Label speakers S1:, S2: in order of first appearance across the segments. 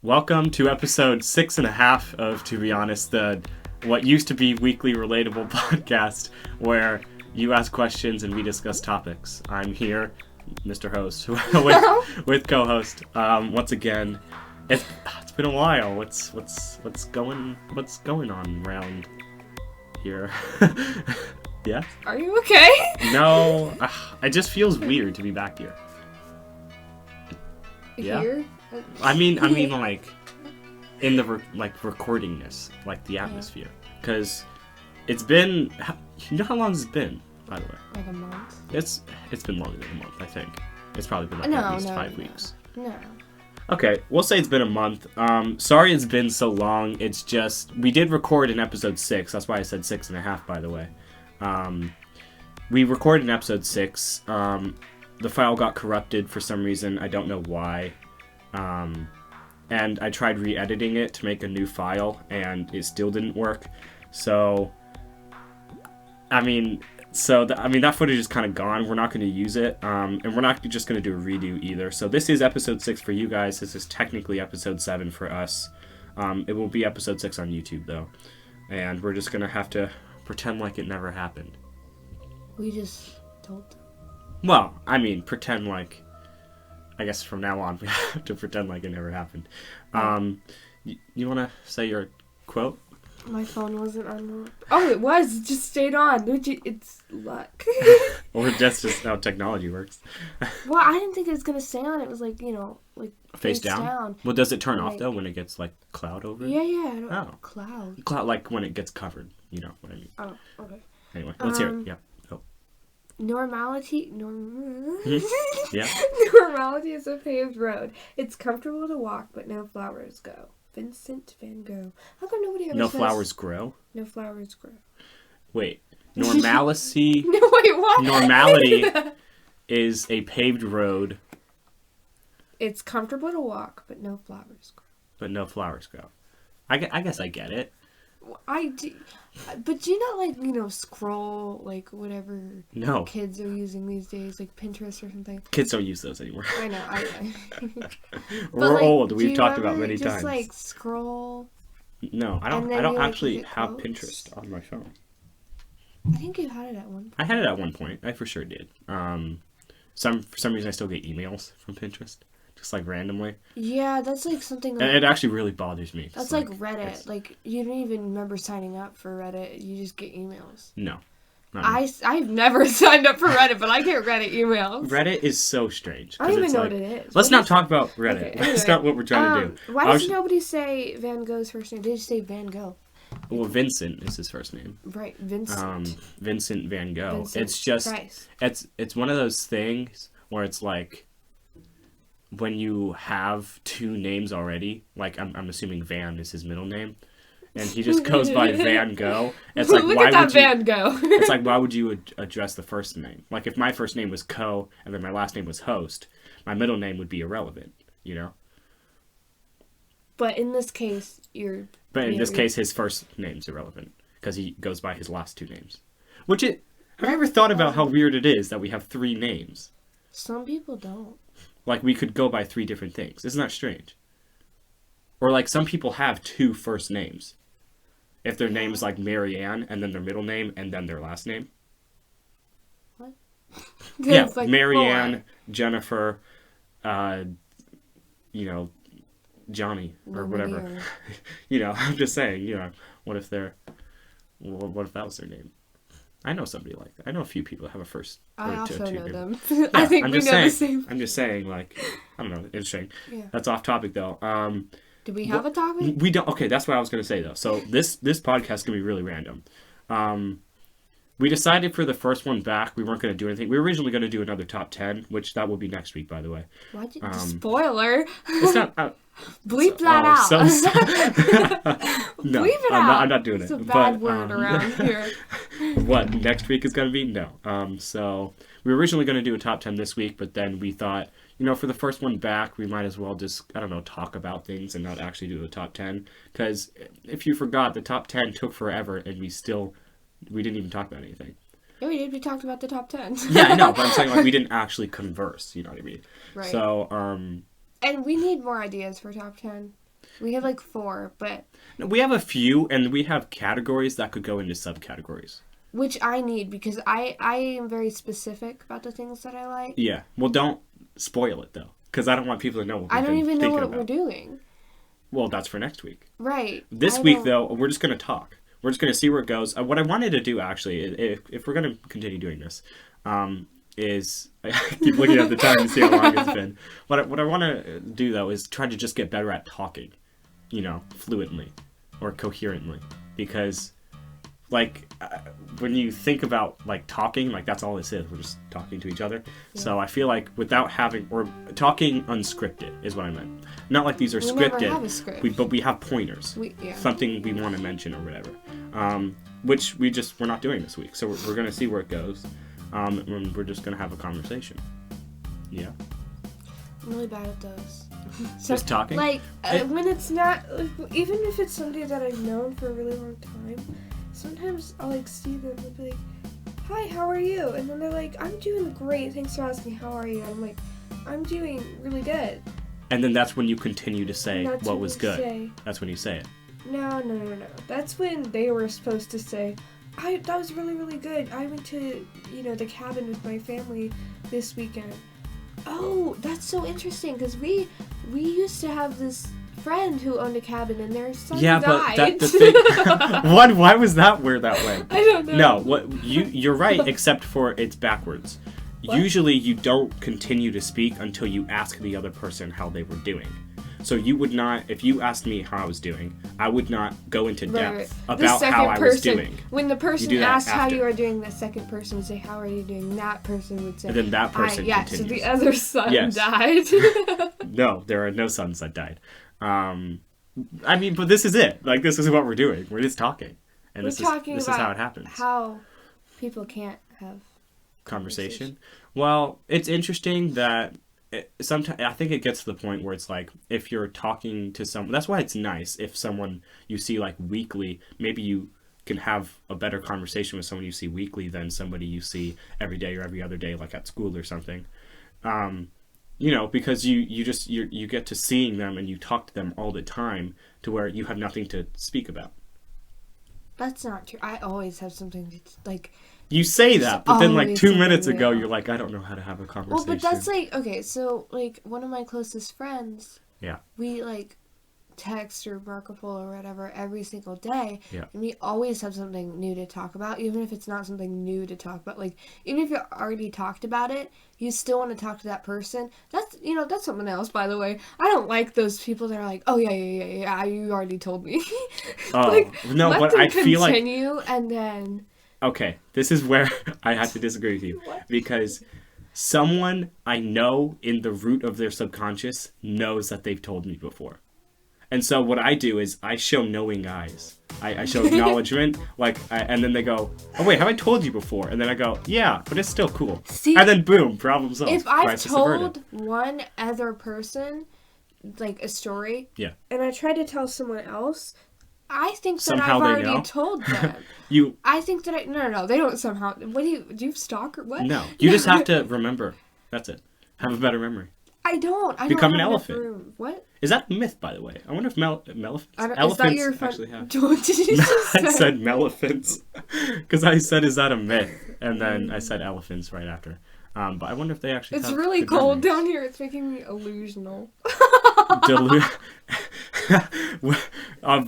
S1: Welcome to episode 6.5 of To Be Honest, what used to be weekly relatable podcast where you ask questions and we discuss topics. I'm here, Mr. Host, with co-host. Once again, it's been a while. What's going on around here? Yeah.
S2: Are you okay?
S1: No, it just feels weird to be back here. Yeah.
S2: Here?
S1: I mean, like, in the recordingness, like the atmosphere, because it's been. You know how long it's been, by the way?
S2: Like a month.
S1: It's been longer than a month, I think. It's probably been at least 5 weeks.
S2: No.
S1: Okay, we'll say it's been a month. Sorry it's been so long. It's just we did record in episode 6. That's why I said 6.5, by the way. We recorded in episode 6. The file got corrupted for some reason. I don't know why. And I tried re-editing it to make a new file, and it still didn't work. So, that footage is kind of gone. We're not going to use it, and we're not just going to do a redo either. So this is episode 6 for you guys. This is technically episode 7 for us. It will be episode 6 on YouTube, though. And we're just going to have to pretend like it never happened.
S2: We just told them.
S1: Well, pretend like... I guess from now on we have to pretend like it never happened. You want to say your quote?
S2: My phone wasn't on. Oh, it was. It just stayed on. It's luck.
S1: Or just how technology works.
S2: Well, I didn't think it was going to stay on. It was like,
S1: face down. Well, does it turn off though when it gets like cloud over it?
S2: Yeah. Cloud,
S1: like when it gets covered. You know what I mean?
S2: Oh, okay.
S1: Anyway, let's hear it. Yeah.
S2: Normality.
S1: Yeah.
S2: Normality is a paved road. It's comfortable to walk, but no flowers go. Vincent van Gogh. How come nobody ever
S1: No
S2: says...
S1: flowers grow?
S2: No flowers grow.
S1: Wait. Normality...
S2: No, wait, what?
S1: Normality is a paved road.
S2: It's comfortable to walk, but no flowers grow.
S1: But no flowers grow. I guess I get it.
S2: I do, but do you not scroll whatever kids are using these days, like Pinterest or something?
S1: Kids don't use those anymore.
S2: I know.
S1: We're old. We've talked about many times.
S2: Just scroll.
S1: No, I don't actually have Pinterest on my phone.
S2: I think you had it at one point.
S1: I had it at one point. I for sure did. For some reason I still get emails from Pinterest. Just randomly.
S2: Yeah, that's something.
S1: And it actually really bothers me.
S2: That's like Reddit. You don't even remember signing up for Reddit. You just get emails.
S1: No.
S2: I've never signed up for Reddit, but I get Reddit emails.
S1: Reddit is so strange.
S2: I don't even know what it is.
S1: Let's not talk about Reddit. Okay, anyway, that's not what we're trying to do.
S2: Why does nobody say Van Gogh's first name? They just say Van Gogh.
S1: Well, Vincent is his first name.
S2: Right, Vincent.
S1: Vincent van Gogh.
S2: Vincent
S1: it's just
S2: Price.
S1: It's one of those things where it's when you have two names already, I'm assuming Van is his middle name, and he just goes by Van Gogh. It's
S2: Look at that Van Gogh.
S1: It's why would you address the first name? If my first name was Co and then my last name was Host, my middle name would be irrelevant, you know?
S2: But in this case,
S1: his first name's irrelevant because he goes by his last two names. Have you ever thought about how weird it is that we have 3 names?
S2: Some people don't.
S1: We could go by 3 different things. Isn't that strange? Or some people have 2 first names. If their name is Marianne and then their middle name and then their last name.
S2: What?
S1: Yeah, Marianne, Jennifer, Johnny or whatever. I'm just saying, what if that was their name? I know somebody like that. I know a few people that have a first.
S2: I also know them.
S1: Yeah,
S2: I think we know the same.
S1: I'm just saying, I don't know, interesting. Yeah. That's off topic though.
S2: Do we have a topic?
S1: We don't. Okay, that's what I was going to say though. So this podcast is going to be really random. We decided for the first one back, we weren't going to do anything. We were originally going to do another top 10, which that will be next week, by the way.
S2: Why'd you... Spoiler!
S1: It's not...
S2: Bleep that out.
S1: No,
S2: Bleep it out.
S1: I'm not doing
S2: it's
S1: it.
S2: It's a bad word around here.
S1: What, next week is going to be? No. So we were originally going to do a top 10 this week, but then we thought, for the first one back, we might as well just, talk about things and not actually do the top 10. Because if you forgot, the top 10 took forever, and we didn't even talk about anything.
S2: Yeah, we did. We talked about the top 10.
S1: Yeah, I know, but I'm saying we didn't actually converse. You know what I mean?
S2: Right.
S1: So,
S2: and we need more ideas for top 10. We have like 4, but...
S1: We have a few, and we have categories that could go into subcategories.
S2: Which I need, because I am very specific about the things that I like.
S1: Yeah. Well, don't spoil it, though, because I don't want people to know what
S2: I don't even know what we're doing.
S1: Well, that's for next week.
S2: Right.
S1: This week, though, we're just going to talk. We're just going to see where it goes. What I wanted to do, actually, if we're going to continue doing this, is... I keep looking at the time to see how long it's been. What I want to do, though, is try to just get better at talking, fluently or coherently. Because, when you think about, talking, that's all this is. We're just talking to each other. Yeah. So I feel like without having... Or talking unscripted is what I meant. Not like these are scripted.
S2: Never have a script.
S1: But we have pointers. Something we want to mention or whatever. Which we're not doing this week. So we're going to see where it goes. And we're just going to have a conversation. Yeah.
S2: I'm really bad at those.
S1: Just talking?
S2: When it's not... even if it's somebody that I've known for a really long time, sometimes I'll, see them and be like, hi, how are you? And then they're like, I'm doing great. Thanks for asking, how are you? And I'm like, I'm doing really good.
S1: And then that's when you continue to say what was good. That's when you say it.
S2: No. That's when they were supposed to say... that was really, really good. I went to, the cabin with my family this weekend. Oh, that's so interesting, because we used to have this friend who owned a cabin, and their son died.
S1: Yeah, but the thing... Why was that weird that way?
S2: I don't know.
S1: No, you're right, except for it's backwards. What? Usually you don't continue to speak until you ask the other person how they were doing. So you would not, if you asked me how I was doing, I would not go into depth about how I was doing.
S2: When the person asked how you are doing, the second person would say, how are you doing? That person would say,
S1: and then that person continues.
S2: So the other son died.
S1: No, there are no sons that died. But this is it. This is what we're doing. We're just talking. And this is how it happens.
S2: How people can't have
S1: conversation. Well, it's interesting that sometimes I think it gets to the point where it's if you're talking to someone, that's why it's nice if someone you see weekly, maybe you can have a better conversation with someone you see weekly than somebody you see every day or every other day, at school or something. Because you get to seeing them and you talk to them all the time to where you have nothing to speak about.
S2: That's not true. I always have something to
S1: You say that, but then 2 minutes ago, you're like, I don't know how to have a conversation.
S2: Well, but that's okay, so one of my closest friends, we text or Marco or whatever every single day, and we always have something new to talk about, even if it's not something new to talk about. Even if you already talked about it, you still want to talk to that person. That's that's something else, by the way. I don't like those people that are like, oh yeah, you already told me.
S1: No, but I feel like
S2: continue and then.
S1: Okay, this is where I have to disagree with you. Because someone I know in the root of their subconscious knows that they've told me before. And so what I do is I show knowing eyes. I show acknowledgement, and then they go, oh wait, have I told you before? And then I go, yeah, but it's still cool.
S2: See,
S1: and then boom, problem solved.
S2: If I've told one other person, a story, and I try to tell someone else, I think that
S1: somehow
S2: I've already told them. I think that no, they don't somehow. What do you stalk or what?
S1: No, you just have to remember. That's it. Have a better memory.
S2: I don't.
S1: Become an elephant.
S2: What?
S1: Is that a myth, by the way? I wonder if elephants actually have.
S2: What did you say?
S1: I said elephants because I said, "Is that a myth?" And then I said elephants right after. But I wonder if they actually.
S2: It's really cold down here. It's making me illusional.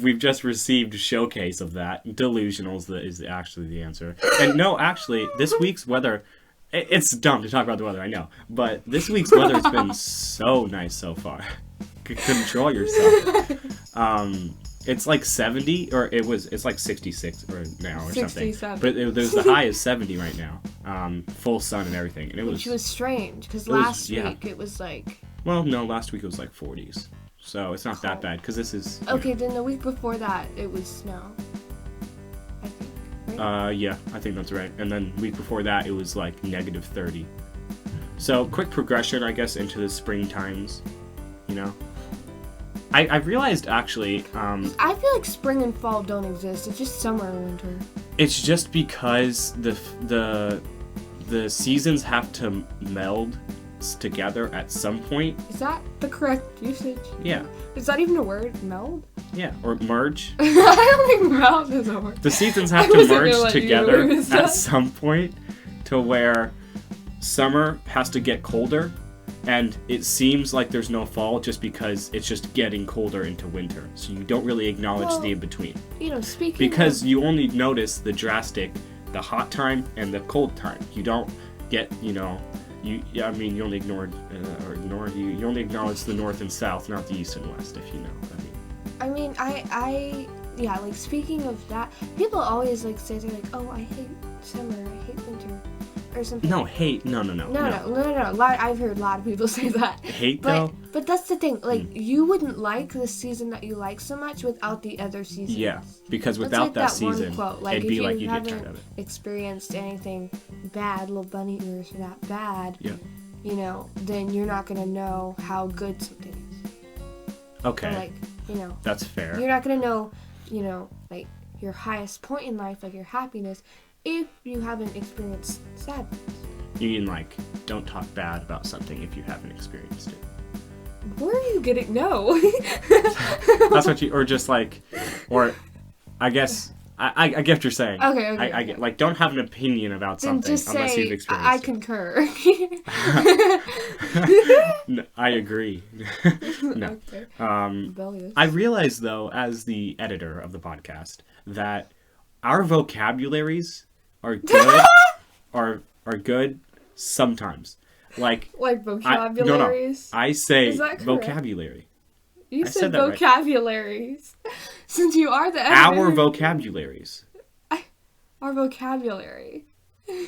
S1: We've just received a showcase of that. Delusional is actually the answer. And no, actually, this week's weather. It's dumb to talk about the weather, I know. But this week's weather's been so nice so far. Control yourself. It's 70, or it's 66 or now or 67. Something. But there's the high is 70 right now. Full sun and everything. And
S2: which was strange, because last week it was
S1: Well, no, last week it was 40s. So it's not that bad, because this is...
S2: Okay, then the week before that, it was snow. I think, right?
S1: Yeah, I think that's right. And then the week before that, it was negative 30. So, quick progression, I guess, into the spring times, I realized, actually...
S2: I feel like spring and fall don't exist. It's just summer and winter.
S1: It's just because the seasons have to meld melts together at some point.
S2: Is that the correct usage?
S1: Yeah.
S2: Is that even a word? Meld?
S1: Yeah, or merge.
S2: I don't think meld is a word.
S1: The seasons have to merge together at some point to where summer has to get colder, and it seems like there's no fall just because it's just getting colder into winter. So you don't really acknowledge the in-between.
S2: Speaking
S1: because you only notice the hot time and the cold time. You don't get, you only ignored, you only acknowledge the north and south, not the east and west, if you know what I mean.
S2: like, speaking of that, people always, like, say, they're like, oh, I hate summer, I hate winter, or something.
S1: No, hate, no.
S2: I've heard a lot of people say that.
S1: Hate, though?
S2: But that's the thing, like, you wouldn't like the season that you like so much without the other seasons.
S1: Yeah, because without that season,
S2: quote, like,
S1: it'd be like you get tired of it.
S2: Experienced anything bad, little bunny ears are that bad, then you're not going to know how good something is.
S1: Okay.
S2: Or, like,
S1: that's fair.
S2: You're not going to know, like, your highest point in life, like your happiness, if you haven't experienced sadness.
S1: You mean, like, don't talk bad about something if you haven't experienced it.
S2: Where are you getting? No.
S1: That's what or just like, or I guess, I get what you're saying.
S2: Okay.
S1: I get, like, don't have an opinion about something unless you've experienced
S2: I concur.
S1: No, I agree. No.
S2: Okay.
S1: I realize, though, as the editor of the podcast, that our vocabularies are good, are good sometimes. Like
S2: vocabularies?
S1: I say vocabulary.
S2: You said vocabularies. Right. Since you are the editor.
S1: Our vocabularies.
S2: Our vocabulary.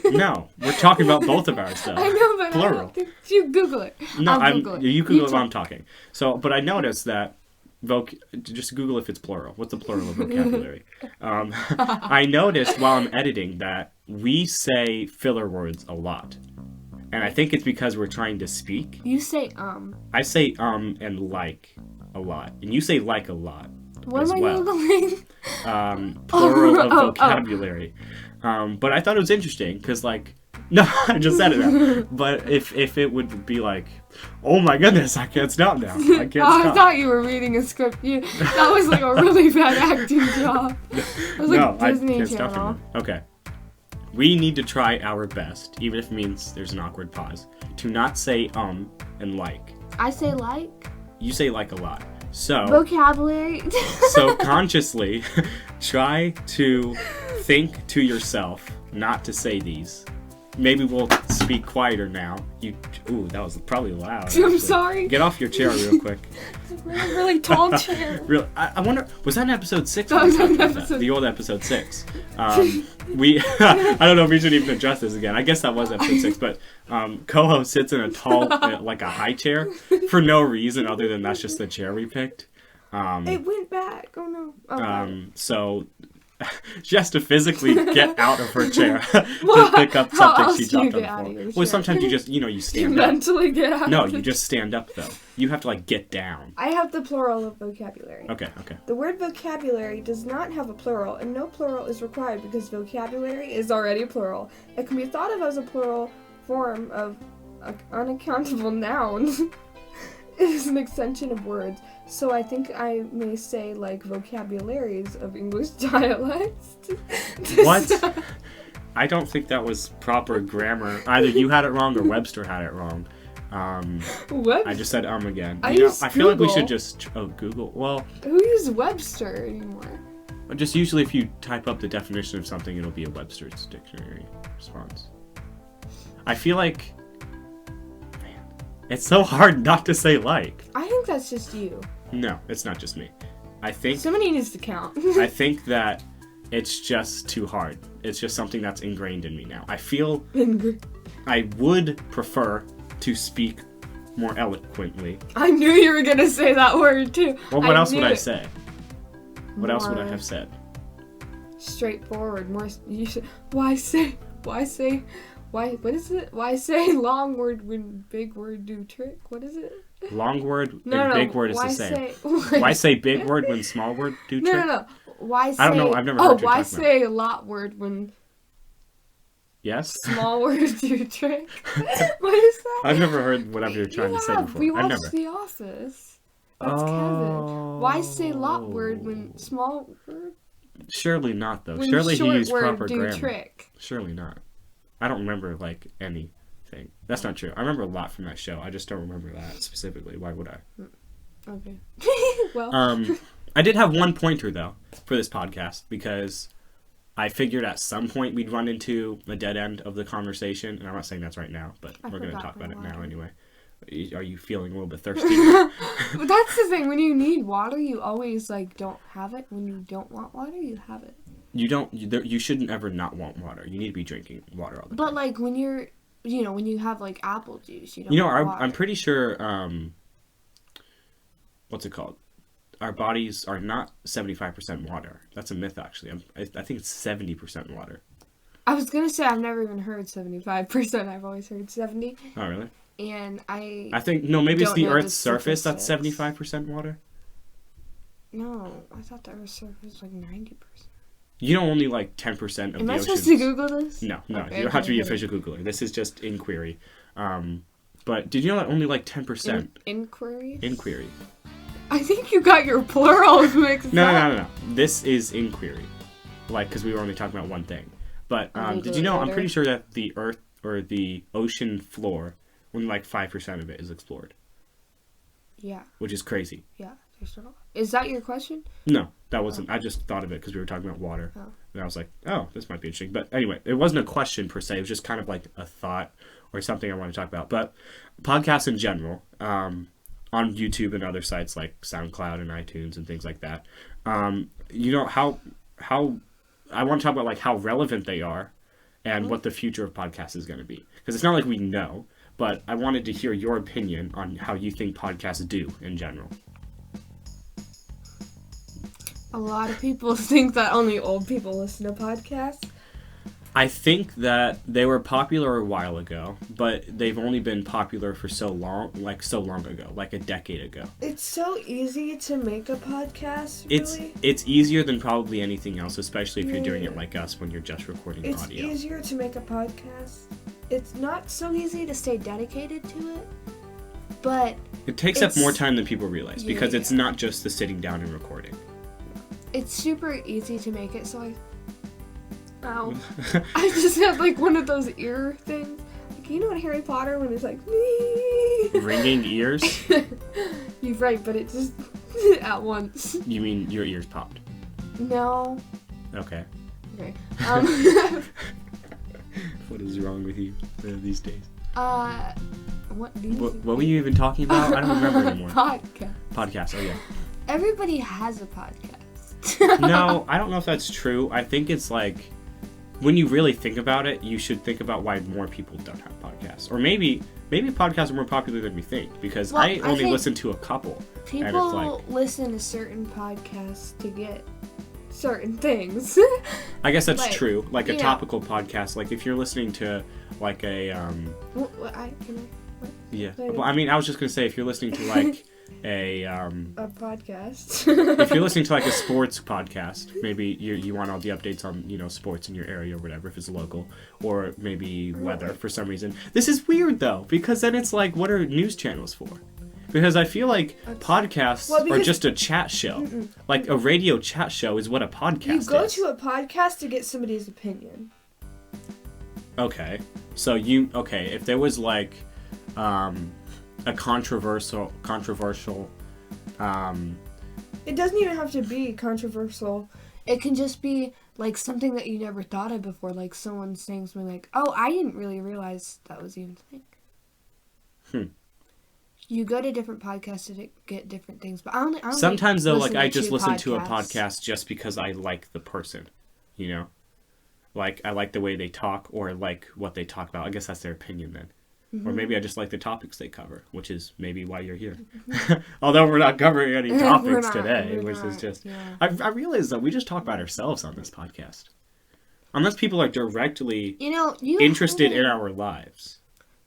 S1: No, we're talking about both of ours, though.
S2: I know, but
S1: plural.
S2: I don't think you Google it.
S1: No, you Google it while I'm talking. So, but I noticed that just Google if it's plural. What's the plural of vocabulary? I noticed while I'm editing that we say filler words a lot. And I think it's because we're trying to speak.
S2: You say
S1: I say and like a lot. And you say like a lot.
S2: What
S1: as
S2: am I
S1: well.
S2: Googling?
S1: Plural of vocabulary. But I thought it was interesting because, like, no, I just said it out. But if it would be like, oh my goodness, I can't stop now. I can't stop.
S2: I thought you were reading a script. That was like a really bad acting job. It was like Disney
S1: can't
S2: Channel.
S1: Stop okay. We need to try our best, even if it means there's an awkward pause, to not say and like.
S2: I say like.
S1: You say like a lot. So
S2: vocabulary. So
S1: consciously try to think to yourself not to say these. Maybe we'll speak quieter now. Ooh, that was probably loud.
S2: Actually. I'm sorry.
S1: Get off your chair real quick.
S2: It's a really tall chair.
S1: I wonder, was that in episode 6?
S2: That was in episode...
S1: The old episode 6. I don't know if we should even address this again. I guess that was episode 6, but Koho sits in a tall, like a high chair, for no reason other than that's just the chair we picked.
S2: It went back. Oh no.
S1: So she has to physically get out of her chair to pick up something she dropped on the floor. Well, sometimes you just, you stand
S2: up.
S1: You
S2: mentally get out.
S1: No, you just stand up, though. You have to, like, get down.
S2: I have the plural of vocabulary.
S1: Okay.
S2: The word vocabulary does not have a plural, and no plural is required because vocabulary is already plural. It can be thought of as a plural form of unaccountable nouns. It is an extension of words, so I think I may say, like, vocabularies of English dialects.
S1: What? I don't think that was proper grammar. Either you had it wrong or Webster had it wrong.
S2: Webster?
S1: I just said again.
S2: I
S1: feel like we should just... Oh, Google. Well...
S2: Who uses Webster anymore?
S1: Just usually if you type up the definition of something, it'll be a Webster's dictionary response. I feel like... It's so hard not to say like.
S2: I think that's just you.
S1: No, it's not just me. I think...
S2: Somebody needs to count.
S1: I think that it's just too hard. It's just something that's ingrained in me now. I feel... I would prefer to speak more eloquently. I
S2: knew you were going to say that word, too.
S1: Well, what else would I say? What else would I have said?
S2: Straightforward. More... You should... Why say... what is it? Why say long word when big word do trick? What is it?
S1: Long word and big word is the same. Why say big word when small word do trick?
S2: No. Why say...
S1: I don't know. I've never heard you
S2: why
S1: talk
S2: say
S1: about.
S2: lot word when...
S1: Yes?
S2: Small words do trick. What is that?
S1: I've never heard whatever you're trying to say before.
S2: We watched The Office. That's Kevin. Why say lot word when small word?
S1: Surely not, though.
S2: When
S1: Surely he used
S2: word
S1: proper
S2: do
S1: grammar.
S2: Trick.
S1: Surely not. I don't remember, like, anything. That's not true. I remember a lot from that show. I just don't remember that specifically. Why would I?
S2: Okay. Well.
S1: I did have one pointer, though, for this podcast, because I figured at some point we'd run into a dead end of the conversation, and I'm not saying that's right now, but we're going to talk about it now anyway. Are you feeling a little bit thirsty?
S2: That's the thing. When you need water, you always, like, don't have it. When you don't want water, you have it.
S1: You shouldn't ever not want water. You need to be drinking water all the time.
S2: But, like, when you're, when you have, like, apple juice, you don't want water.
S1: I'm pretty sure, what's it called? Our bodies are not 75% water. That's a myth, actually. I think it's 70% water.
S2: I was going to say I've never even heard 75%. I've always heard 70.
S1: Oh, really?
S2: And I
S1: think, no, maybe it's the Earth's surface that's 75% water?
S2: No, I thought the Earth's surface was like 90%.
S1: You know only like 10% of the oceans.
S2: Am I supposed to Google this?
S1: No, okay, you don't have to be a official Googler. This is just inquiry. But did you know that only like 10%?
S2: Inquiry?
S1: Inquiry.
S2: I think you got your plurals mixed up.
S1: No. This is inquiry. Like, because we were only talking about one thing. But did you know, I'm pretty sure that the Earth or the ocean floor, only like 5% of it is explored. Yeah. Which is crazy.
S2: Yeah. Is that your question?
S1: No, that wasn't. I just thought of it because we were talking about water. Oh. And I was like, oh, this might be interesting. But anyway, it wasn't a question per se. It was just kind of like a thought or something I want to talk about. But podcasts in general, on YouTube and other sites like SoundCloud and iTunes and things like that, how I want to talk about like how relevant they are and what the future of podcasts is going to be. Because it's not like we know, but I wanted to hear your opinion on how you think podcasts do in general.
S2: A lot of people think that only old people listen to podcasts.
S1: I think that they were popular a while ago, but they've only been popular for so long ago, like a decade ago.
S2: It's so easy to make a podcast, really.
S1: It's easier than probably anything else, especially if you're doing it like us when you're just recording audio.
S2: It's easier to make a podcast. It's not so easy to stay dedicated to it, but
S1: it takes up more time than people realize because it's not just the sitting down and recording.
S2: It's super easy to make it, so I just have like one of those ear things. Like, you know in Harry Potter when it's like
S1: ringing ears?
S2: You're right, but it just at once.
S1: You mean your ears popped?
S2: No.
S1: Okay.
S2: Okay.
S1: What is wrong with you these days?
S2: What
S1: were you even talking about? I don't remember anymore.
S2: Podcast.
S1: Oh yeah.
S2: Everybody has a podcast.
S1: No, I don't know if that's true. I think it's like, when you really think about it, you should think about why more people don't have podcasts. Or maybe podcasts are more popular than we think, because I only listen to a couple.
S2: People listen to certain podcasts to get certain things.
S1: I guess that's true. Like a topical podcast. Like if you're listening to like a... Yeah. Well, I mean, I was just going to say, if you're listening to like... a
S2: podcast.
S1: If you're listening to like a sports podcast, maybe you want all the updates on sports in your area or whatever if it's local, or maybe weather for some reason. This is weird though, because then it's like, what are news channels for? Because I feel like podcasts are just a chat show. Like a radio chat show is what a podcast is.
S2: You go to a podcast to get somebody's opinion.
S1: Okay, so if there was like a controversial
S2: it doesn't even have to be controversial. It can just be like something that you never thought of before, like someone saying something like, oh, I didn't really realize that was even a thing. You go to different podcasts to get different things, but I don't
S1: sometimes though, like I just listen to a podcast just because I like the person, like I like the way they talk or like what they talk about. I guess that's their opinion then. Or maybe I just like the topics they cover, which is maybe why you're here. Although we're not covering any topics today, which is just... Yeah. I realize that we just talk about ourselves on this podcast. Unless people are directly interested in our lives.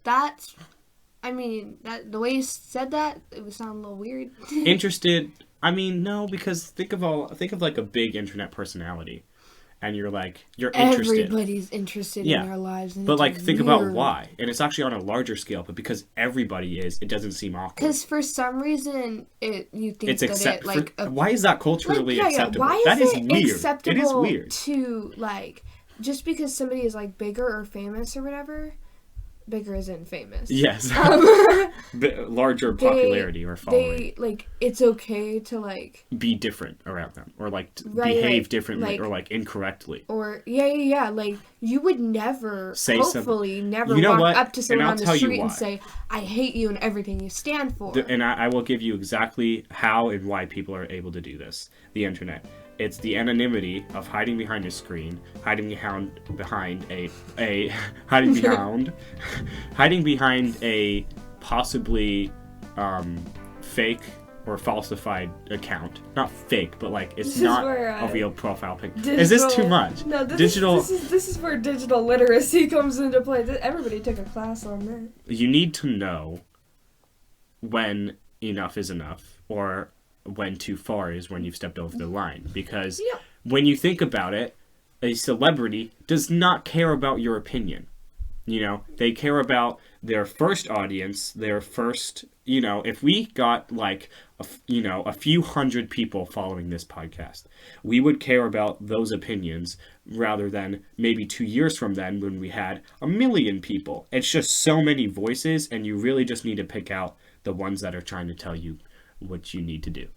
S2: That's... I mean, the way you said that, it would sound a little weird.
S1: Interested... I mean, no, because think of like a big internet personality. and you're interested.
S2: Everybody's interested in our lives. And
S1: but like, think about why. And it's actually on a larger scale, but because everybody is, it doesn't seem awkward.
S2: Because for some reason, you think
S1: it's
S2: that
S1: why is that culturally acceptable?
S2: Why
S1: that
S2: is
S1: weird.
S2: Acceptable
S1: it is weird.
S2: To, like, just because somebody is, like, bigger or famous or whatever... Bigger isn't famous.
S1: Yes. Larger popularity or following.
S2: It's okay to, like...
S1: be different around them. Or, like, behave differently or, like, incorrectly.
S2: Or, yeah. Like, you would never, never walk up to someone on the street and say, I hate you and everything you stand for.
S1: And I will give you exactly how and why people are able to do this. The internet. It's the anonymity of hiding behind a screen, hiding behind a possibly fake or falsified account. Not fake, but like it's not a real profile picture. Is this too much?
S2: No, this is where digital literacy comes into play. Everybody took a class on that.
S1: You need to know when enough is enough, or when too far is when you've stepped over the line. Because when you think about it, a celebrity does not care about your opinion. You know, they care about their first audience, their first, you know, if we got like, a few hundred people following this podcast, we would care about those opinions rather than maybe 2 years from then when we had 1 million people. It's just so many voices, and you really just need to pick out the ones that are trying to tell you what you need to do.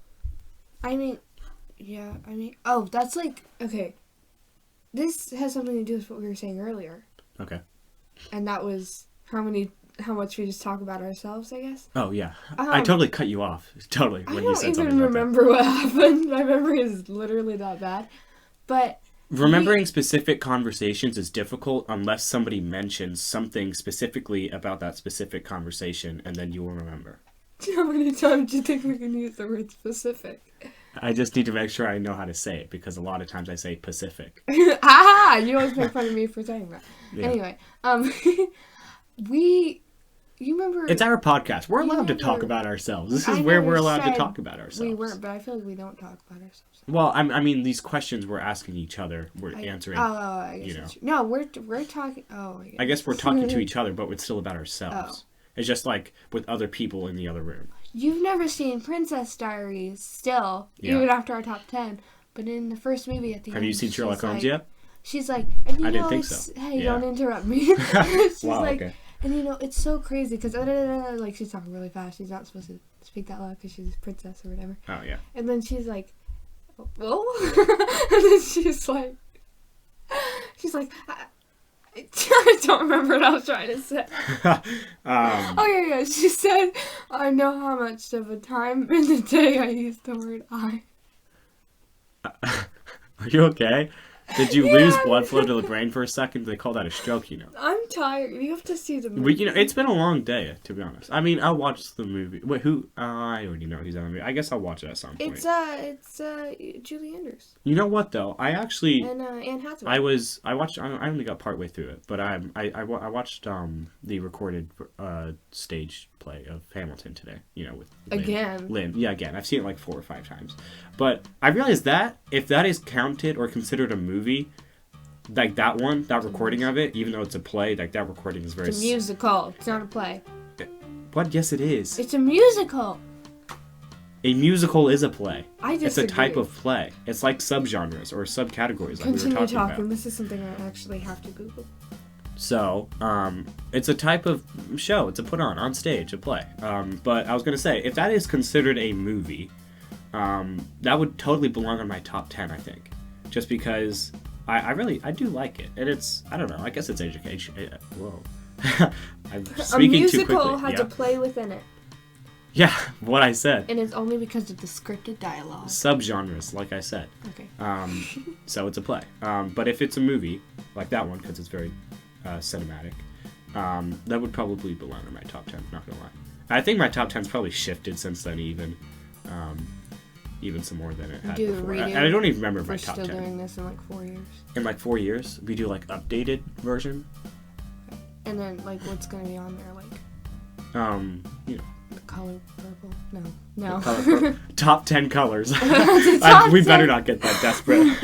S2: That's like, okay. This has something to do with what we were saying earlier.
S1: Okay.
S2: And that was how much we just talk about ourselves, I guess.
S1: Oh, yeah. I totally cut you off. Totally.
S2: When you said something. I don't even remember what happened. My memory is literally that bad. But...
S1: remembering specific conversations is difficult unless somebody mentions something specifically about that specific conversation, and then you will remember.
S2: How many times do you think we can use the word specific?
S1: I just need to make sure I know how to say it, because a lot of times I say Pacific.
S2: You always make fun of me for saying that. Yeah. Anyway, you remember...
S1: it's our podcast. We're allowed to talk about ourselves. This is where we're allowed to talk about ourselves.
S2: We weren't, but I feel like we don't talk about ourselves.
S1: Well, I mean, these questions we're asking each other, we're answering.
S2: I guess No, we're talking...
S1: I guess we're talking to each other, but it's still about ourselves. It's just like with other people in the other room.
S2: You've never seen Princess Diaries still, even after our top 10. But in the first movie at the end...
S1: have you seen Sherlock Holmes yet?
S2: She's like...
S1: and I didn't think so.
S2: Hey, don't interrupt me. She's like... okay. And it's so crazy because like she's talking really fast. She's not supposed to speak that loud because she's a princess or whatever.
S1: Oh, yeah.
S2: And then she's like... oh? And then she's like... I don't remember what I was trying to say. Yeah. She said, I know how much of a time in the day I use the word I.
S1: Are you okay? Did you lose blood flow to the brain for a second? They call that a stroke,
S2: I'm tired. You have to see the movie.
S1: It's been a long day, to be honest. I mean, I'll watch the movie. Wait, who? I already know he's on the movie. I guess I'll watch it at some point.
S2: It's Julie Andrews.
S1: You know what, though? I actually...
S2: and Anne Hathaway.
S1: I only got partway through it, but I watched the recorded stage play of Hamilton today, with Lynn. Yeah, again. I've seen it like 4 or 5 times. But I realized that if that is counted or considered a movie, like that recording of it, even though it's a play, like that recording is very...
S2: it's a musical. It's not a play.
S1: What? Yes, it is.
S2: It's a musical.
S1: A musical is a play.
S2: I disagree.
S1: It's a type of play. It's like subgenres or subcategories like we were talking about.
S2: This is something I actually have to Google.
S1: So, it's a type of show. It's a put on stage, a play. But I was going to say, if that is considered a movie, that would totally belong on my top 10, I think. Just because I do like it. And it's, I don't know, I guess it's education. Whoa. I'm speaking too quickly.
S2: A musical has a play within it.
S1: Yeah, what I said.
S2: And it's only because of the scripted dialogue.
S1: Subgenres, like I said.
S2: Okay.
S1: So it's a play. But if it's a movie, like that one, because it's very cinematic, that would probably belong in my top 10, not gonna lie. I think my top 10's probably shifted since then, even some more than it had before. And I don't even remember my top 10.
S2: We're still doing this in like 4 years.
S1: In like 4 years? We do like updated version?
S2: And then like what's gonna be on there, like...
S1: The
S2: color purple? No. No.
S1: Top 10 colors. We
S2: 10.
S1: better not get that desperate.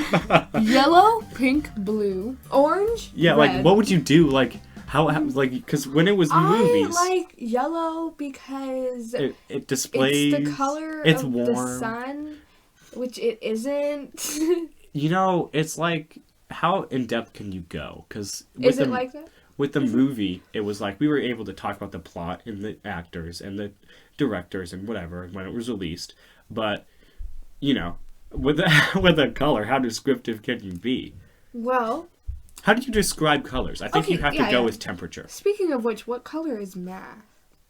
S2: Yellow, pink, blue, orange.
S1: Yeah,
S2: red.
S1: like what would you do? Like how like because when it was movies,
S2: I like yellow because
S1: it displays.
S2: It's the color
S1: it's
S2: of
S1: warm.
S2: the sun, which it isn't.
S1: You know, it's like how in depth can you go? Because
S2: is it like that?
S1: With the movie, it was like we were able to talk about the plot and the actors and the directors and whatever when it was released. But you know, with a color, how descriptive can you be?
S2: Well,
S1: how do you describe colors? I think you have to go with temperature.
S2: Speaking of which, what color is math?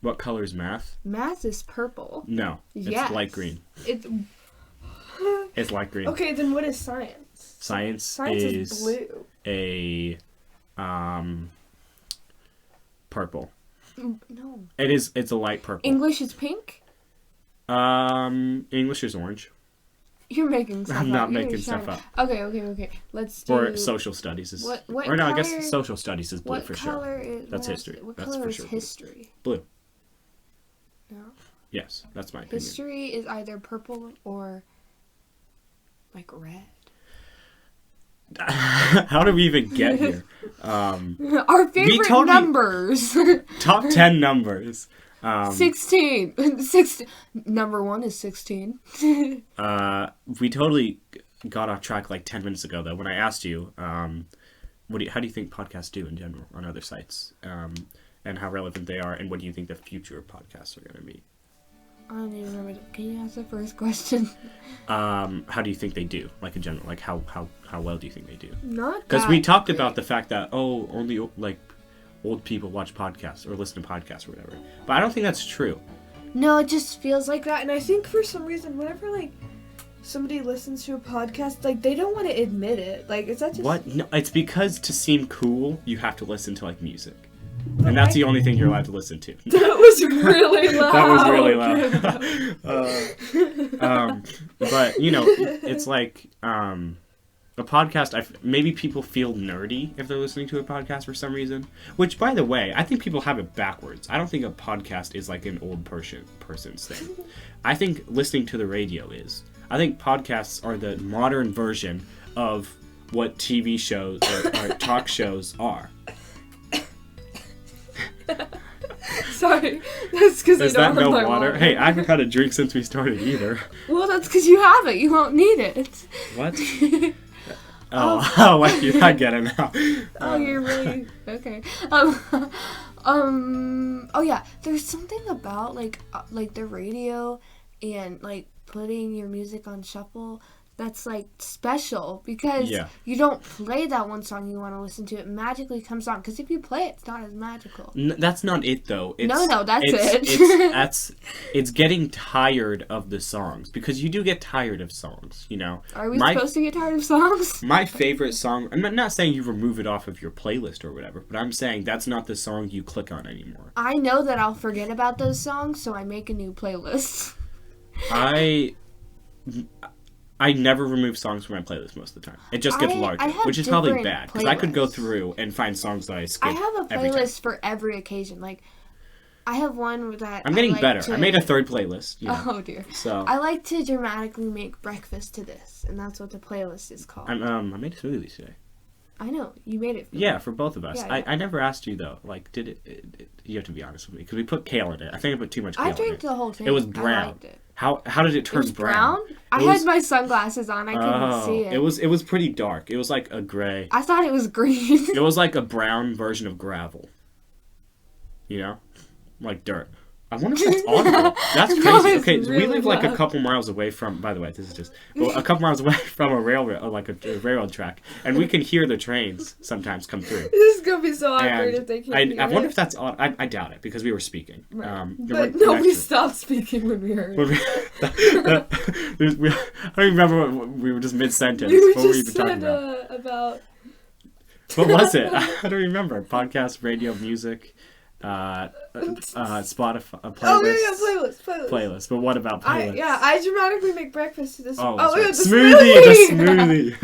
S1: What color is math?
S2: Math is purple.
S1: No, it's light green. It's light green.
S2: Okay, then what is science?
S1: Science
S2: is blue.
S1: Purple.
S2: No.
S1: It's a light purple.
S2: English is pink?
S1: English is orange.
S2: You're making stuff up.
S1: I'm not making stuff up.
S2: Okay. Let's do...
S1: Or social studies is...
S2: What
S1: or no,
S2: color,
S1: I guess social studies is blue for sure. That's history.
S2: What
S1: that's
S2: color
S1: for
S2: is
S1: sure.
S2: history?
S1: Blue.
S2: No.
S1: Yes, that's my opinion.
S2: History is either purple or like red.
S1: How did we even get here?
S2: Our favorite numbers.
S1: Top 10 numbers.
S2: 16. Number 1 is 16.
S1: We totally got off track like 10 minutes ago, though, when I asked you, how do you think podcasts do in general on other sites? And how relevant they are, and what do you think the future of podcasts are going to be?
S2: I don't even remember. Can you ask the first question?
S1: How do you think they do? Like in general, like how well do you think they do?
S2: Not
S1: because we talked about the fact that only like old people watch podcasts or listen to podcasts or whatever. But I don't think that's true.
S2: No, it just feels like that, and I think for some reason, whenever like somebody listens to a podcast, like they don't want to admit it. Like, is that just
S1: what? No, it's because to seem cool, you have to listen to like music. And that's the only thing you're allowed to listen to.
S2: That was really loud.
S1: That was really loud. But, you know, it's like a podcast, maybe people feel nerdy if they're listening to a podcast for some reason. Which, by the way, I think people have it backwards. I don't think a podcast is like an old person's thing. I think listening to the radio is. I think podcasts are the modern version of what TV shows or talk shows are.
S2: Sorry, that's because
S1: is that no water? Hey, I haven't had a drink since we started either.
S2: Well, that's because you have it. You won't need it.
S1: What? I get it now.
S2: You're really okay. Oh yeah, there's something about like the radio and like putting your music on shuffle that's like special because you don't play that one song you want to listen to. It magically comes on because if you play it, it's not as magical.
S1: That's not it though. It's getting tired of the songs because you do get tired of songs. You know.
S2: Are we supposed to get tired of songs?
S1: My favorite song. I'm not saying you remove it off of your playlist or whatever, but I'm saying that's not the song you click on anymore.
S2: I know that I'll forget about those songs, so I make a new playlist.
S1: I never remove songs from my playlist most of the time. It just gets larger, which is probably bad because I could go through and find songs that I skip.
S2: I have a playlist for every occasion. Like, I have one that
S1: I'm getting better. I made a third playlist. You know,
S2: oh dear.
S1: So
S2: I like to dramatically make breakfast to this, and that's what the playlist is called.
S1: I made a smoothie today.
S2: I know you made it.
S1: For both of us. Yeah, I never asked you though. Like, did it? You have to be honest with me because we put kale in it. I think I put too much kale in it.
S2: I drank the whole thing.
S1: It was brown.
S2: I liked it.
S1: How did it turn brown?
S2: I had my sunglasses on. I couldn't see it.
S1: It was pretty dark. It was like a gray.
S2: I thought it was green.
S1: It was like a brown version of gravel. You know, like dirt. I wonder if that's audible. That's crazy.
S2: No,
S1: okay,
S2: really
S1: we live like a couple miles away from. By the way, this is just a couple miles away from a railroad, like a railroad track, and we can hear the trains sometimes come through.
S2: This is gonna be so awkward if they can't hear
S1: I wonder if that's odd. I doubt it because we were speaking.
S2: Right. But we stopped speaking when we heard.
S1: I don't remember what we were just mid sentence.
S2: What were we even talking about?
S1: What was it? I don't remember. Podcast, radio, music. Spotify playlist. Playlist. But what about playlist?
S2: I dramatically make breakfast to this.
S1: The smoothie.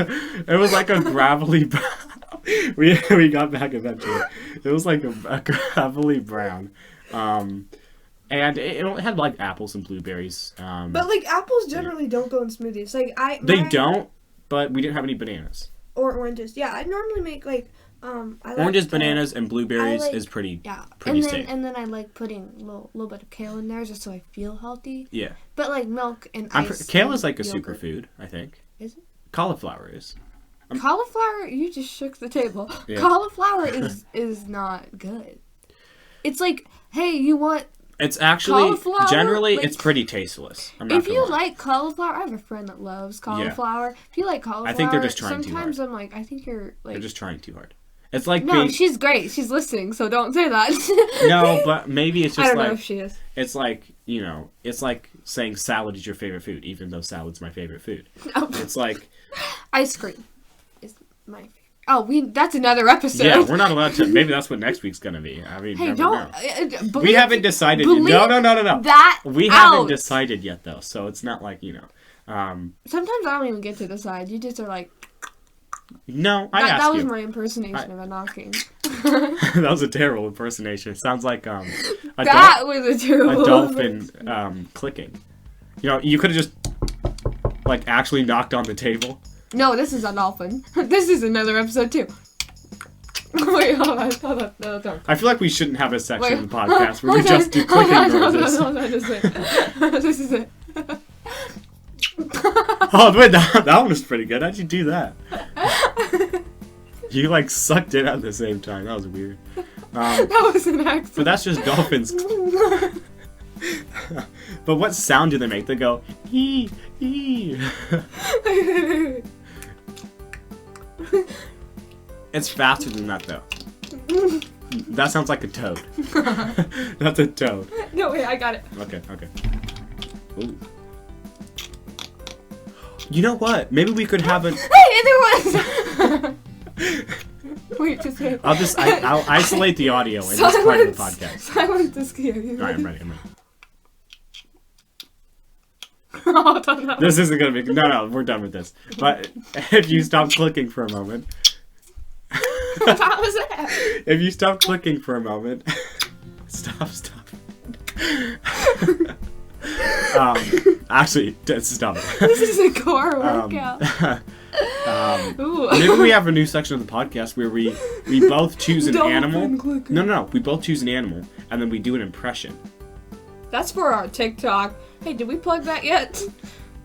S1: It was like a gravelly. We got back eventually. It was like a gravelly brown. And it had like apples and blueberries.
S2: But like apples generally don't go in smoothies. Like
S1: they don't, but we didn't have any bananas.
S2: Or oranges. Yeah, I normally make like
S1: oranges, bananas, and blueberries is pretty safe.
S2: And then I like putting a little bit of kale in there just so I feel healthy.
S1: Yeah.
S2: But like milk and ice.
S1: Kale is like a superfood, I think.
S2: Is it?
S1: Cauliflower is.
S2: Cauliflower, you just shook the table. Yeah. Cauliflower is not good. It's like, hey, you want
S1: It's actually, generally, like, it's pretty tasteless.
S2: If you like cauliflower, I have a friend that loves cauliflower. Yeah. If you like cauliflower,
S1: I think they're just trying too hard.
S2: Sometimes I'm like, I think you're like...
S1: They're just trying too hard. It's like
S2: she's great. She's listening, so don't say that.
S1: No, but maybe it's just
S2: I don't know if she is.
S1: It's like, it's like saying salad is your favorite food, even though salad's my favorite food. Oh. It's like...
S2: Ice cream is my favorite. Oh, that's another episode.
S1: Yeah, we're not allowed to. Maybe that's what next week's gonna be. I mean,
S2: hey,
S1: we haven't decided. No. We haven't decided yet, though. So it's not like
S2: Sometimes I don't even get to decide. You just are like.
S1: No, I asked you.
S2: That was my impersonation of a knocking.
S1: That was a terrible impersonation. It sounds like
S2: was a terrible
S1: dolphin clicking. You could have just actually knocked on the table.
S2: No, this is a dolphin. This is another episode too. Wait, hold on. No.
S1: I feel like we shouldn't have a section of the podcast where we just do clicking noises.
S2: Hold on, this is it.
S1: Oh, wait, that one was pretty good. How'd you do that? You sucked it at the same time. That was weird.
S2: That was an accident.
S1: But that's just dolphins. But what sound do they make? They go, ee, ee. It's faster than that, though. That sounds like a toad. That's a toad.
S2: No, wait, I got it.
S1: Okay. Ooh. You know what? Maybe we could have a...
S2: Hey, there was... Wait, just wait.
S1: I'll isolate the audio in this part of the podcast.
S2: Silence is scary.
S1: Alright, I'm ready.
S2: Oh,
S1: this isn't gonna be... No, we're done with this. But if you stop clicking for a moment...
S2: What was that?
S1: If you stop clicking for a moment... Stop. Actually, stop it.
S2: This is a core workout.
S1: Maybe we have a new section of the podcast where we both choose an animal. No. We both choose an animal, and then we do an impression.
S2: That's for our TikTok. Hey, did we plug that yet?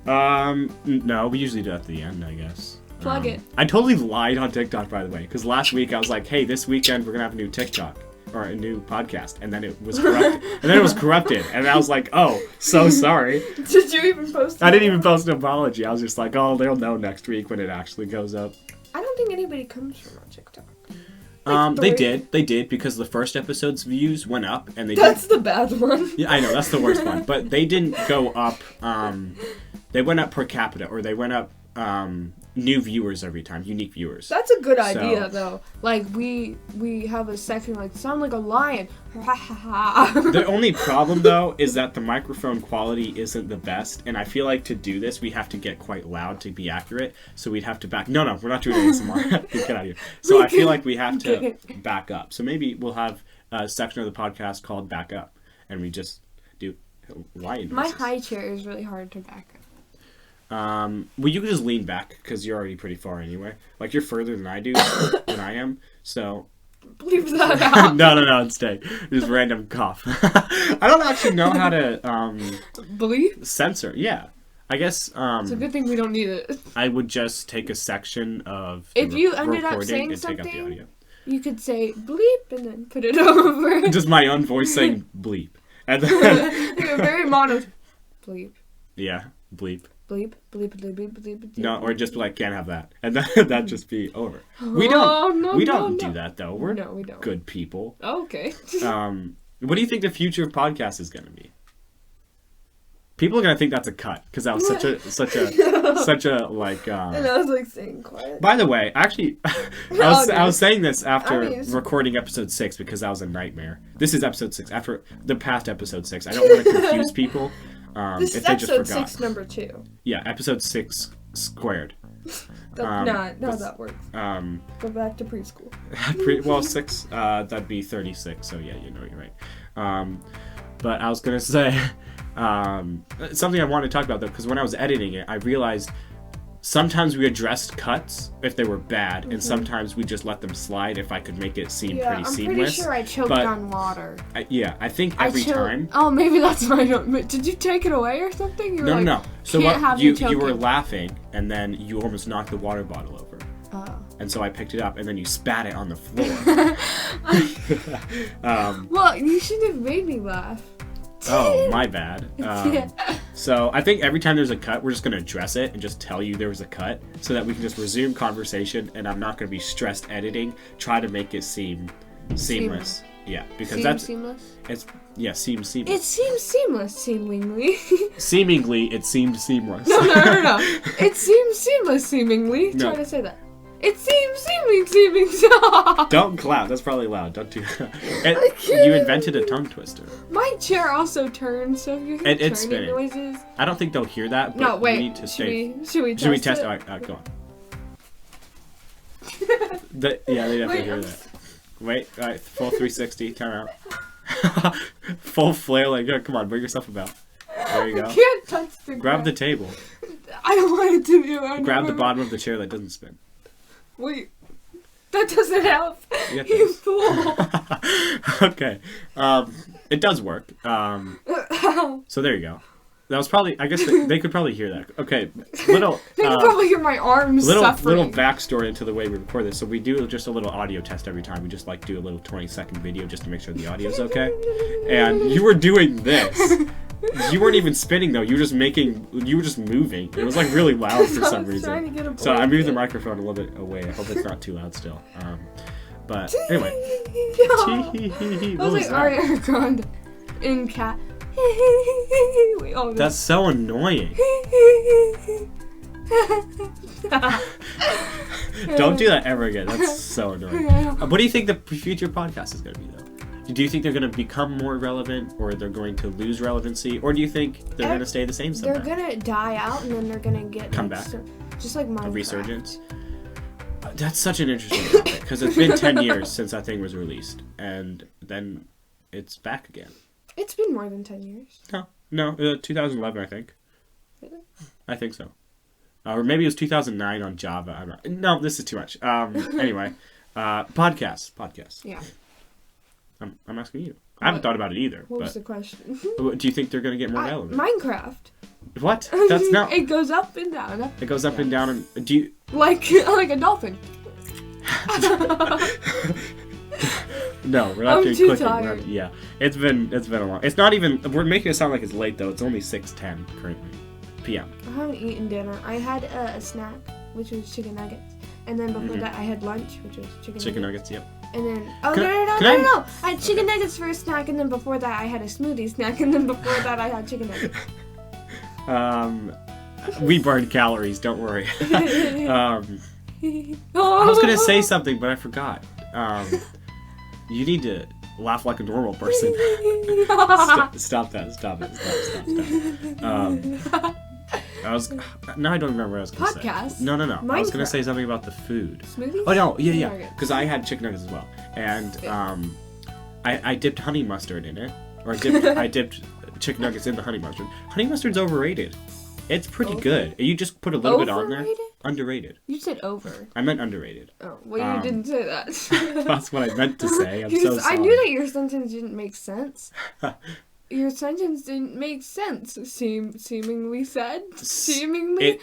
S1: No, we usually do it at the end, I guess.
S2: Plug it.
S1: I totally lied on TikTok, by the way, because last week I was like, hey, this weekend we're going to have a new TikTok, or a new podcast, and then it was corrupted. And I was like, oh, so sorry.
S2: Did you even post it?
S1: I didn't even post an apology. I was just like, oh, they'll know next week when it actually goes up.
S2: I don't think anybody comes from our TikTok.
S1: They did, because the first episode's views went up, and
S2: That's the bad one.
S1: Yeah, I know, that's the worst one. But they didn't go up, they went up per capita, or they went up, new viewers every time, unique viewers.
S2: That's a good idea, though. We have a section sound like a lion.
S1: The only problem, though, is that the microphone quality isn't the best, and I feel like to do this, we have to get quite loud to be accurate, so we'd have to back... No, we're not doing ASMR. Get out of here. So I feel like we have to back up. So maybe we'll have a section of the podcast called Back Up, and we just do lion noises.
S2: My high chair is really hard to back up.
S1: Well, you can just lean back, because you're already pretty far anyway. You're further than I am, so...
S2: Bleep that out.
S1: No, it's stay. Just random cough. I don't actually know how to,
S2: Bleep?
S1: Censor, yeah. I guess,
S2: It's a good thing we don't need it.
S1: I would just take a section of
S2: If you ended up saying something, you could say bleep and then put it over.
S1: Just my own voice saying bleep. And then...
S2: You're very mono... Bleep.
S1: Yeah, bleep.
S2: Bleep, bleep, bleep, bleep, bleep, bleep.
S1: No, or just can't have that, and that'd just be over. We don't do that though. We don't. Good people.
S2: Oh, okay.
S1: What do you think the future of podcasts is going to be? People are going to think that's a cut because that was such a
S2: And I was staying quiet.
S1: By the way, actually, I was saying this after recording episode 6 because that was a nightmare. This is episode 6 after the past episode 6. I don't want to confuse people.
S2: This is episode 6, number 2.
S1: Yeah, episode 6 squared.
S2: Not how that works. Go back to preschool.
S1: 6, that'd be 36, so yeah, you're right. But I was gonna say something I wanted to talk about though, because when I was editing it, I realized sometimes we addressed cuts if they were bad, and sometimes we just let them slide if I could make it seem pretty seamless.
S2: I'm pretty sure I choked on water.
S1: I think every time.
S2: Oh, maybe that's my note. Did you take it away or something?
S1: No. So what, you were laughing, and then you almost knocked the water bottle over.
S2: Oh.
S1: And so I picked it up, and then you spat it on the floor.
S2: Well, you shouldn't have made me laugh.
S1: Oh, my bad. So I think every time there's a cut, we're just going to address it and just tell you there was a cut so that we can just resume conversation, and I'm not going to be stressed editing, try to make it seem seamless. Yeah, because
S2: seamless?
S1: Seems seamless.
S2: It seems seamless, seemingly.
S1: Seemingly, it seemed seamless.
S2: No. It seems seamless, seemingly.
S1: No.
S2: Try to say that. It seems seeming.
S1: Don't clap. That's probably loud. Don't do that. You invented a tongue twister.
S2: My chair also turns, so if you hear
S1: it's
S2: turning
S1: spinning.
S2: noises.
S1: I don't think they'll hear that, but
S2: no, wait.
S1: we need to stay.
S2: Should we test it?
S1: All right, go on. They definitely hear that. Wait, all right, full 360, turn out. Full flailing. Come on, bring yourself about. There you go.
S2: I can't touch the
S1: Grab the table.
S2: I don't want it to be.
S1: Grab the bottom of the chair that doesn't spin.
S2: Wait. That doesn't help. You fool.
S1: Okay. It does work. So there you go. That was probably, I guess they could probably hear that. Okay,
S2: they could probably hear my arms suffering.
S1: Little backstory into the way we record this. So we do just a little audio test every time. We just do a little 20-second video just to make sure the audio's okay. And you were doing this. You weren't even spinning though. You were just moving. It was really loud for some reason. So I moved the microphone a little bit away. I hope it's not too loud still. But anyway.
S2: I was like Ariana Grande in Cat.
S1: That's so annoying. Don't do that ever again. That's so annoying. What do you think the future podcast is going to be though? Do you think they're going to become more relevant, or they're going to lose relevancy, or do you think they're going to stay the same somehow?
S2: They're going to die out, and then they're going to
S1: come back,
S2: just like Minecraft.
S1: A resurgence. That's such an interesting topic because it's been 10 years since that thing was released, and then it's back again.
S2: It's been more than 10 years.
S1: No, 2011, I think.
S2: Really?
S1: I think so. Or maybe it was 2009 on Java. No, this is too much. Anyway, podcast.
S2: Yeah.
S1: I'm asking you. I haven't thought about it either.
S2: What was the question?
S1: Do you think they're going to get more relevant?
S2: Minecraft.
S1: What? That's not.
S2: It goes up and down.
S1: It goes up and down, and do you
S2: like a dolphin?
S1: No, we're not doing
S2: too
S1: clicking.
S2: tired.
S1: Yeah, it's been a long. It's not even. We're making it sound like it's late though. It's only 6:10 currently, p.m.
S2: I haven't eaten dinner. I had a snack, which was chicken nuggets, and then before that I had lunch, which was chicken nuggets.
S1: Yep.
S2: And then no! I had chicken nuggets for a snack, and then before that I had a smoothie snack, and then before that I had chicken nuggets.
S1: We burned calories. Don't worry. I was gonna say something, but I forgot. You need to laugh like a normal person. Stop that. Stop it. Now I don't remember what I was going to say.
S2: Podcast?
S1: No.
S2: Minecraft.
S1: I was going to say something about the food.
S2: Smoothies?
S1: Oh, no. Yeah. Because I had chicken nuggets as well. And I dipped honey mustard in it. Or I dipped chicken nuggets in the honey mustard. Honey mustard's overrated. It's pretty good. You just put a little bit on there. Underrated.
S2: You said over.
S1: I meant underrated.
S2: Oh, well, you didn't say that.
S1: That's what I meant to say. I'm so sorry.
S2: I knew that your sentence didn't make sense. Your sentence didn't make sense. Seemingly said. Seemingly.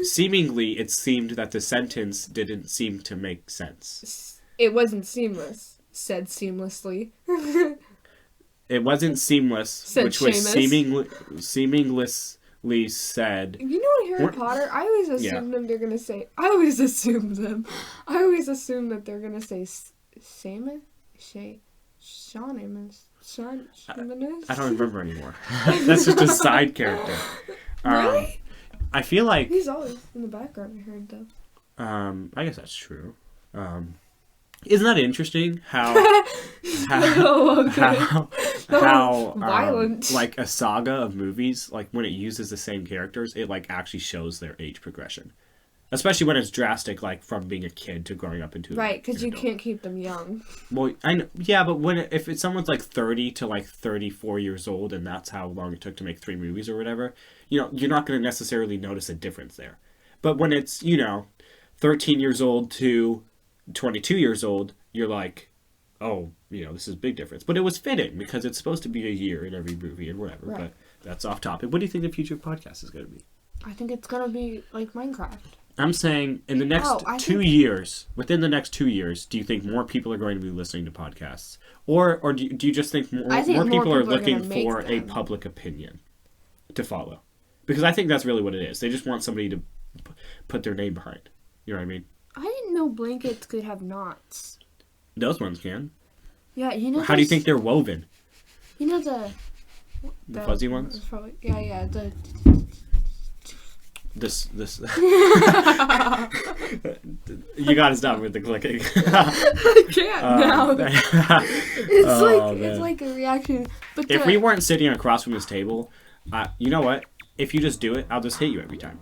S1: Seemingly it seemed that the sentence didn't seem to make sense.
S2: It wasn't seamless. Said seamlessly.
S1: It wasn't seamless,
S2: said
S1: which was seemingly said.
S2: You know in Harry Potter, I always assume them. They're gonna say. I always assume that they're gonna say Shaunimus.
S1: I don't remember anymore. That's just a side character.
S2: Really?
S1: I feel like
S2: he's always in the background. I heard though.
S1: I guess that's true. Isn't that interesting how
S2: violent,
S1: like a saga of movies, like when it uses the same characters, it like actually shows their age progression. Especially when it's drastic, like from being a kid to growing up into
S2: right, because you can't keep them young.
S1: Well, I know, yeah, but if it's someone's like 30 to like 34 years old, and that's how long it took to make 3 movies or whatever, you're not going to necessarily notice a difference there. But when it's 13 years old to 22 years old, you're like, oh, this is a big difference. But it was fitting because it's supposed to be a year in every movie and whatever. Right. But that's off topic. What do you think the future of podcast is going to be?
S2: I think it's going to be like Minecraft.
S1: I'm saying in the next 2 years, within the next 2 years, do you think more people are going to be listening to podcasts? Or do you just think more people are looking for a public opinion to follow? Because I think that's really what it is. They just want somebody to put their name behind. You know what I mean?
S2: I didn't know blankets could have knots.
S1: Those ones can.
S2: Yeah,
S1: How do you think they're woven?
S2: The
S1: fuzzy ones?
S2: Probably, yeah,
S1: This you gotta stop with the clicking.
S2: I can't now. It's like a reaction. But
S1: if we weren't sitting across from this table, you know what? If you just do it, I'll just hit you every time.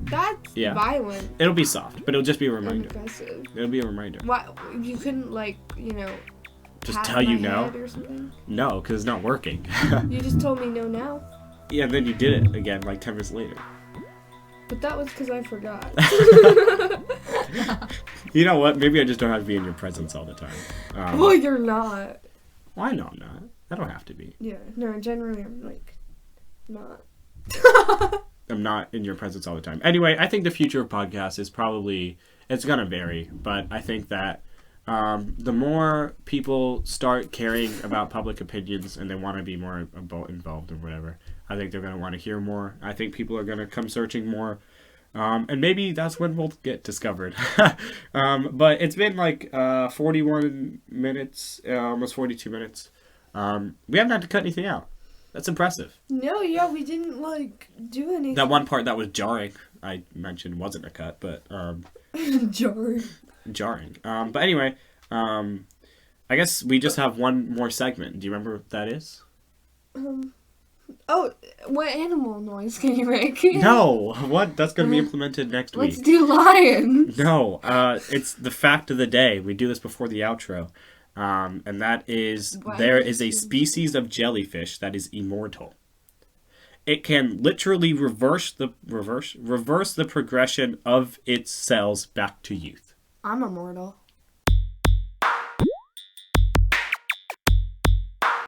S2: That's violent.
S1: It'll be soft, but it'll just be a reminder.
S2: Aggressive.
S1: It'll be a reminder.
S2: Why you couldn't
S1: just tell you no?
S2: Or something?
S1: No, because it's not working.
S2: You just told me no now.
S1: Yeah, and then you did it again like 10 minutes later.
S2: But that was because I forgot.
S1: You know what? Maybe I just don't have to be in your presence all the time.
S2: Well, you're not.
S1: Why not? I'm not. I don't have to be.
S2: Yeah. No, generally I'm not.
S1: I'm not in your presence all the time. Anyway, I think the future of podcasts is probably, it's going to vary, but I think that the more people start caring about public opinions and they want to be more involved or whatever, I think they're going to want to hear more. I think people are going to come searching more. And maybe that's when we'll get discovered. But it's been 41 minutes, almost 42 minutes. We haven't had to cut anything out. That's impressive.
S2: No, yeah, we didn't do anything.
S1: That one part that was jarring, I mentioned, wasn't a cut, but jarring. But anyway, I guess we just have one more segment. Do you remember what that is?
S2: Oh, what animal noise can you make?
S1: No, what? That's going to be implemented next week.
S2: Let's do lion.
S1: No, it's the fact of the day. We do this before the outro. And that is, there is a species of jellyfish that is immortal. It can literally reverse the progression of its cells back to youth.
S2: I'm immortal.